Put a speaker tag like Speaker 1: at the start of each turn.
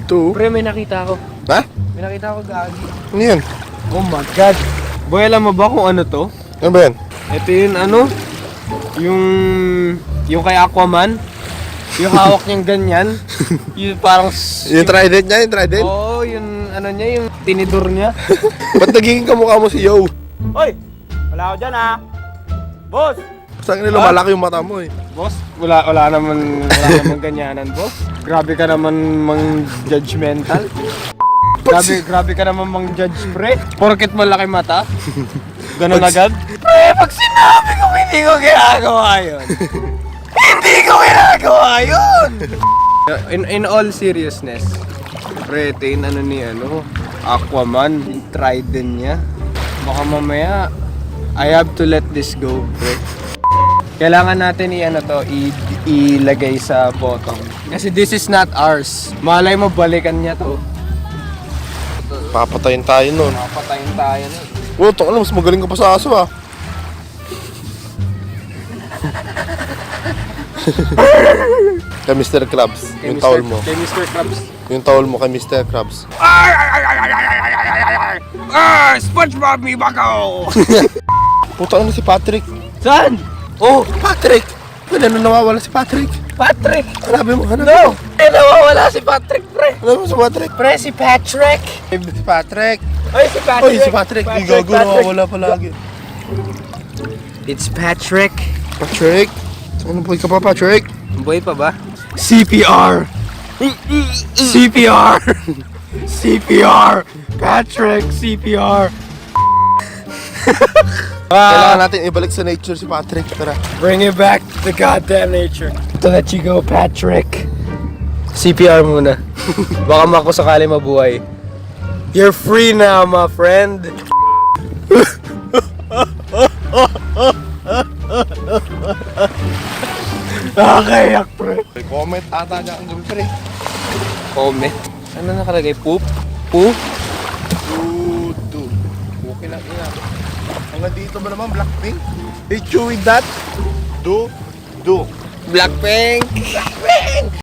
Speaker 1: 2.
Speaker 2: Pre, may nakita ako.
Speaker 1: Ha?
Speaker 2: May nakita ako gagi.
Speaker 1: Ano yan?
Speaker 2: Oh my God. Boy, alam mo ba kung ano to?
Speaker 1: Ano ba yan?
Speaker 2: Ito yun ano? Yung kay Aquaman. Yung hawak niyang ganyan. Yung parang...
Speaker 1: Yung trident niya, yung trident?
Speaker 2: Oo, yung ano niya, yung tinidor niya.
Speaker 1: Ba't nagiging kamukha mo si Yo?
Speaker 3: Hoy! Wala ako dyan ha! Boss!
Speaker 1: Saan na lumalaki yung mata mo eh?
Speaker 2: Boss, wala naman ganyanan, boss. Grabe ka naman mang judgmental. Grabe ka naman mang judge, pre. Porket malaki mata. Ganun agad. Pre, pag sinabi ko hindi ko ginagawa yun. Hindi ko ginagawa yun! In all seriousness, pre, ito yung ano ni Aquaman, yung trident niya. Baka mamaya, I have to let this go, pre. Kailangan natin ilagay sa bottom. Kasi this is not ours. Malay mo, balikan niya to.
Speaker 1: Papatayin tayo nun.
Speaker 2: Mapatayin tayo nun.
Speaker 1: Oh, alam, mas magaling ka pa sa aso ah. Kay Mr. Krabs, yung towel mo.
Speaker 2: Kay Mr. Krabs.
Speaker 1: Yung towel mo kay Mr. Krabs.
Speaker 2: SpongeBob me bako!
Speaker 1: Puta, ano si Patrick?
Speaker 2: Saan?
Speaker 1: Oh, Patrick! Ano nawawala si Patrick?
Speaker 2: Patrick!
Speaker 1: Hanapin mo, hanapin
Speaker 2: No!
Speaker 1: mo.
Speaker 2: Nawawala si Patrick, pre!
Speaker 1: Hanapin mo si Patrick.
Speaker 2: Pre, si Patrick!
Speaker 1: Si Patrick.
Speaker 2: Ay, si Patrick!
Speaker 1: Oy, si Patrick. Di gago, nawawala palagi.
Speaker 2: It's Patrick.
Speaker 1: Patrick? Ano boy ka pa, Patrick?
Speaker 2: Boy pa ba? CPR! CPR! CPR! Patrick! CPR!
Speaker 1: Kailangan natin ibalik sa nature si Patrick. Tara.
Speaker 2: Bring it back to the goddamn nature. To let you go, Patrick. CPR muna. Baka sakali mabuhay. You're free now, my friend. Nakakayak, pre.
Speaker 1: Comment ata niya ang gabi, pre.
Speaker 2: Comment. Ano nakalagay? Poop? Poop?
Speaker 1: Dude. Okay lang, ina. Hanggang dito ba naman, Blackpink? Hit you with that. Do.
Speaker 2: Blackpink! Blackpink!